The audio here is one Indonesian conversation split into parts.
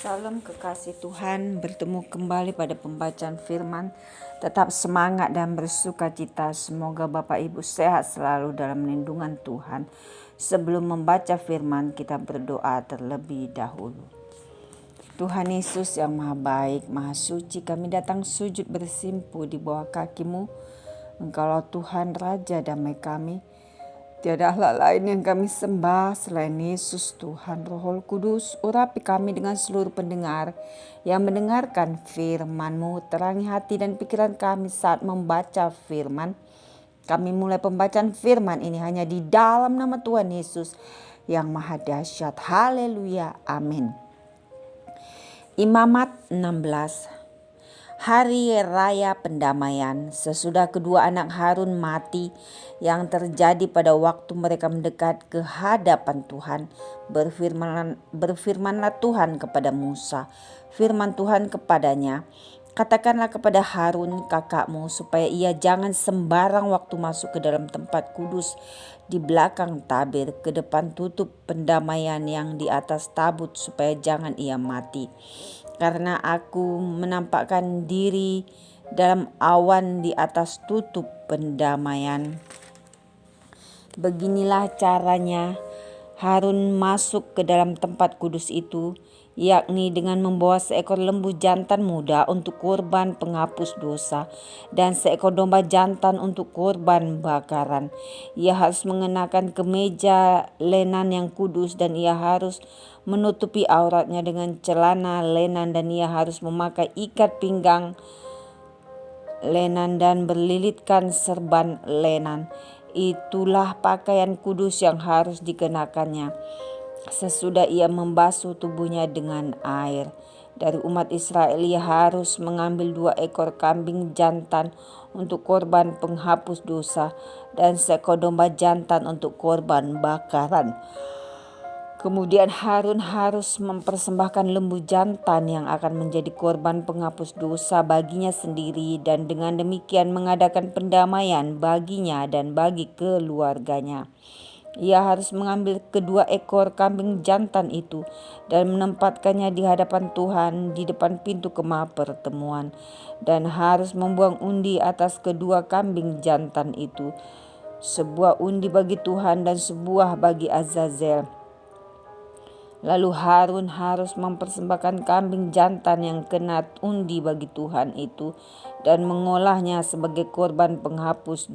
Salam kekasih Tuhan, bertemu kembali pada pembacaan firman. Tetap semangat dan bersuka cita. Semoga Bapak Ibu sehat selalu dalam lindungan Tuhan. Sebelum membaca firman, kita berdoa terlebih dahulu. Tuhan Yesus yang maha baik, maha suci, kami datang sujud bersimpu di bawah kaki-Mu. Engkaulah Tuhan, Raja damai kami. Tiada Allah lain yang kami sembah selain Yesus Tuhan. Roh Kudus, urapi kami dengan seluruh pendengar yang mendengarkan firman-Mu. Terangi hati dan pikiran kami saat membaca firman. Kami mulai pembacaan firman ini hanya di dalam nama Tuhan Yesus yang maha dahsyat. Haleluya, amin. Imamat 16. Hari Raya Pendamaian, sesudah kedua anak Harun mati yang terjadi pada waktu mereka mendekat ke hadapan Tuhan, berfirmanlah Tuhan kepada Musa. Firman Tuhan kepadanya, katakanlah kepada Harun kakakmu supaya ia jangan sembarang waktu masuk ke dalam tempat kudus di belakang tabir, ke depan tutup pendamaian yang di atas tabut, supaya jangan ia mati. Karena aku menampakkan diri dalam awan di atas tutup pendamaian. Beginilah caranya Harun masuk ke dalam tempat kudus itu, yakni dengan membawa seekor lembu jantan muda untuk kurban penghapus dosa dan seekor domba jantan untuk kurban bakaran. Ia harus mengenakan kemeja lenan yang kudus dan ia harus menutupi auratnya dengan celana lenan dan ia harus memakai ikat pinggang lenan dan berlilitkan serban lenan. Itulah pakaian kudus yang harus dikenakannya sesudah ia membasuh tubuhnya dengan air. Dari umat Israel ia harus mengambil 2 ekor kambing jantan untuk korban penghapus dosa dan seekor domba jantan untuk korban bakaran. Kemudian Harun harus mempersembahkan lembu jantan yang akan menjadi korban penghapus dosa baginya sendiri, dan dengan demikian mengadakan pendamaian baginya dan bagi keluarganya. Ia harus mengambil kedua ekor kambing jantan itu dan menempatkannya di hadapan Tuhan di depan pintu kemah pertemuan, dan harus membuang undi atas kedua kambing jantan itu, sebuah undi bagi Tuhan dan sebuah bagi Azazel. Lalu Harun harus mempersembahkan kambing jantan yang kena undi bagi Tuhan itu dan mengolahnya sebagai korban penghapus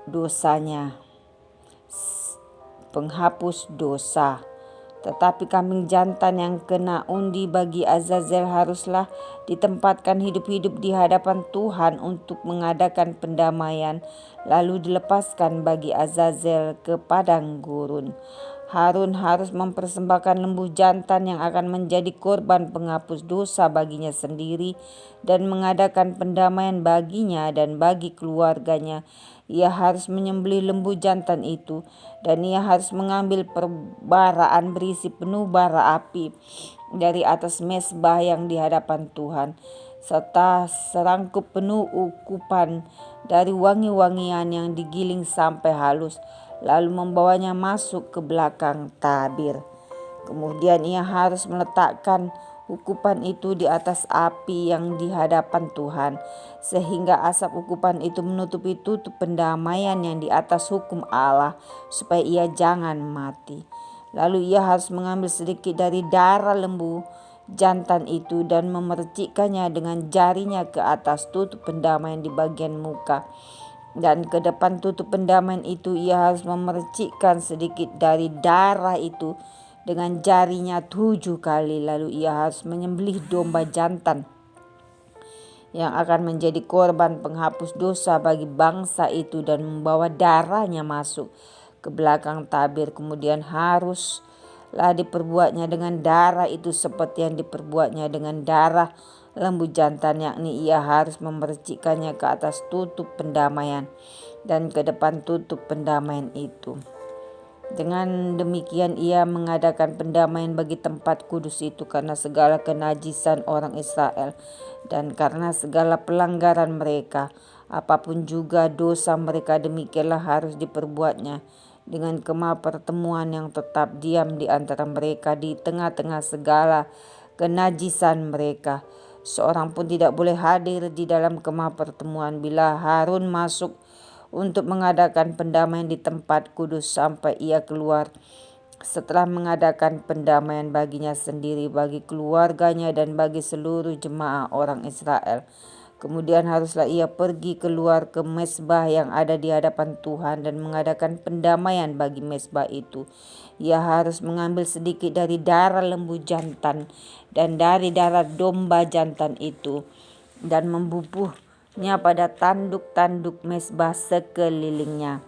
dosanya, penghapus dosa. Tetapi kambing jantan yang kena undi bagi Azazel haruslah ditempatkan hidup-hidup di hadapan Tuhan untuk mengadakan pendamaian, lalu dilepaskan bagi Azazel ke padang gurun. Harun harus mempersembahkan lembu jantan yang akan menjadi korban penghapus dosa baginya sendiri dan mengadakan pendamaian baginya dan bagi keluarganya. Ia harus menyembelih lembu jantan itu dan ia harus mengambil perbaraan berisi penuh bara api dari atas mezbah yang di hadapan Tuhan, serta serangkup penuh ukupan dari wangi-wangian yang digiling sampai halus, lalu membawanya masuk ke belakang tabir. Kemudian ia harus meletakkan ukupan itu di atas api yang di hadapan Tuhan, sehingga asap ukupan itu menutupi tutup pendamaian yang di atas hukum Allah, supaya ia jangan mati. Lalu ia harus mengambil sedikit dari darah lembu jantan itu dan memercikkannya dengan jarinya ke atas tutup pendamaian di bagian muka. Dan ke depan tutup pendamaian itu ia harus memercikkan sedikit dari darah itu dengan jarinya 7 kali. Lalu ia harus menyembelih domba jantan yang akan menjadi korban penghapus dosa bagi bangsa itu dan membawa darahnya masuk ke belakang tabir. Kemudian haruslah diperbuatnya dengan darah itu seperti yang diperbuatnya dengan darah lembu jantan, yakni ia harus memercikkannya ke atas tutup pendamaian dan ke depan tutup pendamaian itu. Dengan demikian ia mengadakan pendamaian bagi tempat kudus itu karena segala kenajisan orang Israel dan karena segala pelanggaran mereka, apapun juga dosa mereka, demikianlah harus diperbuatnya dengan kemah pertemuan yang tetap diam di antara mereka di tengah-tengah segala kenajisan mereka. Seorang pun tidak boleh hadir di dalam kemah pertemuan bila Harun masuk untuk mengadakan pendamaian di tempat kudus sampai ia keluar setelah mengadakan pendamaian baginya sendiri, bagi keluarganya dan bagi seluruh jemaah orang Israel. Kemudian haruslah ia pergi keluar ke mezbah yang ada di hadapan Tuhan dan mengadakan pendamaian bagi mezbah itu. Ia harus mengambil sedikit dari darah lembu jantan dan dari darah domba jantan itu dan membubuhnya pada tanduk-tanduk mezbah sekelilingnya.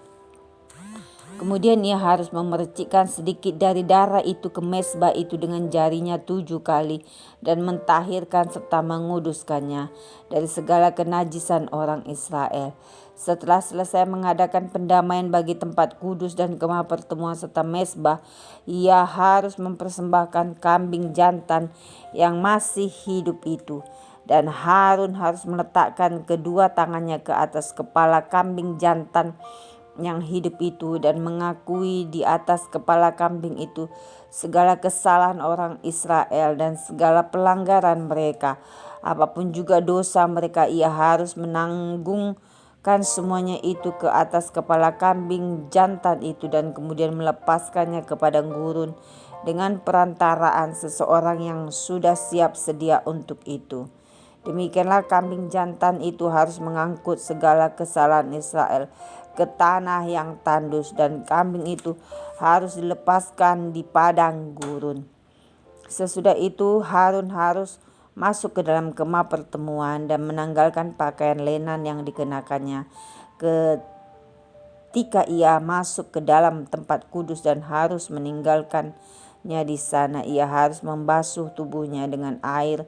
Kemudian ia harus memercikkan sedikit dari darah itu ke mezbah itu dengan jarinya 7 kali dan mentahirkan serta menguduskannya dari segala kenajisan orang Israel. Setelah selesai mengadakan pendamaian bagi tempat kudus dan kemah pertemuan serta mezbah, ia harus mempersembahkan kambing jantan yang masih hidup itu. Dan Harun harus meletakkan kedua tangannya ke atas kepala kambing jantan yang hidup itu dan mengakui di atas kepala kambing itu segala kesalahan orang Israel dan segala pelanggaran mereka. Apapun juga dosa mereka, ia harus menanggungkan semuanya itu ke atas kepala kambing jantan itu dan kemudian melepaskannya ke padang gurun dengan perantaraan seseorang yang sudah siap sedia untuk itu. Demikianlah kambing jantan itu harus mengangkut segala kesalahan Israel ke tanah yang tandus, dan kambing itu harus dilepaskan di padang gurun. Sesudah itu Harun harus masuk ke dalam kemah pertemuan dan menanggalkan pakaian lenan yang dikenakannya ketika ia masuk ke dalam tempat kudus dan harus meninggalkannya di sana. Ia harus membasuh tubuhnya dengan air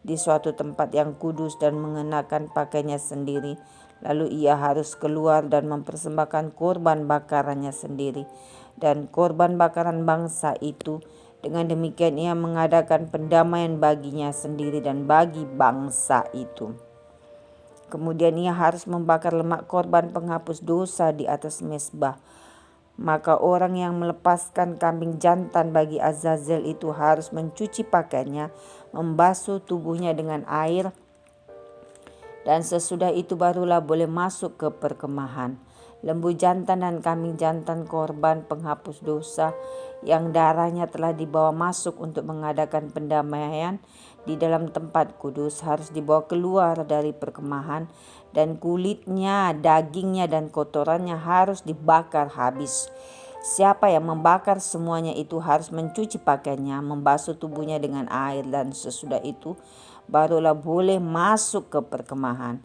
di suatu tempat yang kudus dan mengenakan pakaiannya sendiri. Lalu ia harus keluar dan mempersembahkan korban bakarannya sendiri dan korban bakaran bangsa itu. Dengan demikian ia mengadakan pendamaian baginya sendiri dan bagi bangsa itu. Kemudian ia harus membakar lemak korban penghapus dosa di atas mezbah. Maka orang yang melepaskan kambing jantan bagi Azazel itu harus mencuci pakaiannya, membasuh tubuhnya dengan air, dan sesudah itu barulah boleh masuk ke perkemahan. Lembu jantan dan kambing jantan korban penghapus dosa yang darahnya telah dibawa masuk untuk mengadakan pendamaian di dalam tempat kudus harus dibawa keluar dari perkemahan, dan kulitnya, dagingnya dan kotorannya harus dibakar habis. Siapa yang membakar semuanya itu harus mencuci pakaiannya, membasuh tubuhnya dengan air, dan sesudah itu barulah boleh masuk ke perkemahan.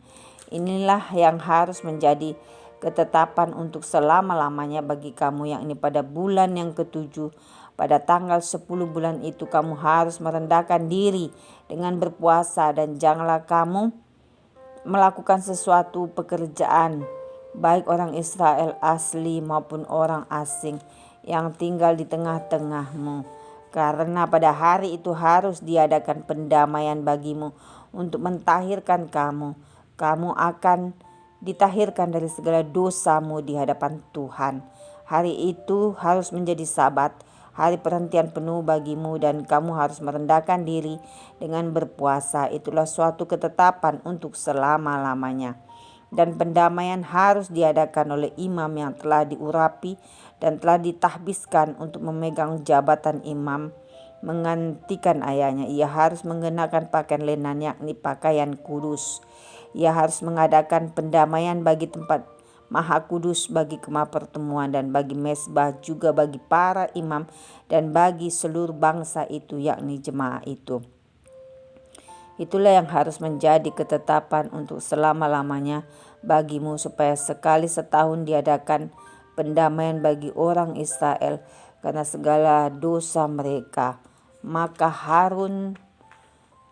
Inilah yang harus menjadi ketetapan untuk selama-lamanya bagi kamu, yakni pada bulan yang ketujuh, pada tanggal 10 bulan itu kamu harus merendahkan diri dengan berpuasa, dan janganlah kamu melakukan sesuatu pekerjaan, baik orang Israel asli maupun orang asing yang tinggal di tengah-tengahmu. Karena pada hari itu harus diadakan pendamaian bagimu untuk mentahirkan kamu. Kamu akan ditahirkan dari segala dosamu di hadapan Tuhan. Hari itu harus menjadi Sabat, hari perhentian penuh bagimu, dan kamu harus merendahkan diri dengan berpuasa. Itulah suatu ketetapan untuk selama-lamanya. Dan pendamaian harus diadakan oleh imam yang telah diurapi dan telah ditahbiskan untuk memegang jabatan imam menggantikan ayahnya. Ia harus mengenakan pakaian lenan, yakni pakaian kudus. Ia harus mengadakan pendamaian bagi tempat maha kudus, bagi kemah pertemuan, dan bagi mezbah, juga bagi para imam dan bagi seluruh bangsa itu, yakni jemaah itu. Itulah yang harus menjadi ketetapan untuk selama-lamanya bagimu, supaya sekali setahun diadakan pendamaian bagi orang Israel karena segala dosa mereka. Maka Harun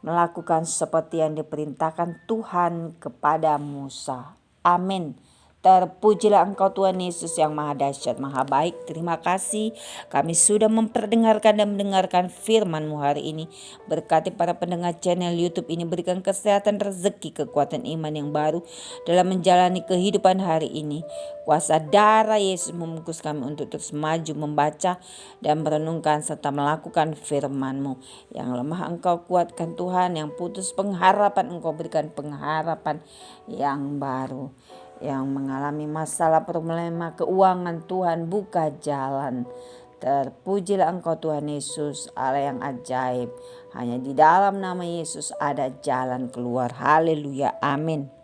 melakukan seperti yang diperintahkan Tuhan kepada Musa. Amin. Terpujilah Engkau Tuhan Yesus yang maha dahsyat, maha baik. Terima kasih kami sudah memperdengarkan dan mendengarkan firman-Mu hari ini. Berkati para pendengar channel YouTube ini, berikan kesehatan, rezeki, kekuatan iman yang baru dalam menjalani kehidupan hari ini. Kuasa darah Yesus membungkus kami untuk terus maju membaca dan merenungkan serta melakukan firman-Mu. Yang lemah Engkau kuatkan Tuhan, yang putus pengharapan Engkau berikan pengharapan yang baru. Yang mengalami masalah problema keuangan, Tuhan buka jalan. Terpujilah Engkau Tuhan Yesus, Allah yang ajaib. Hanya di dalam nama Yesus ada jalan keluar. Haleluya, amin.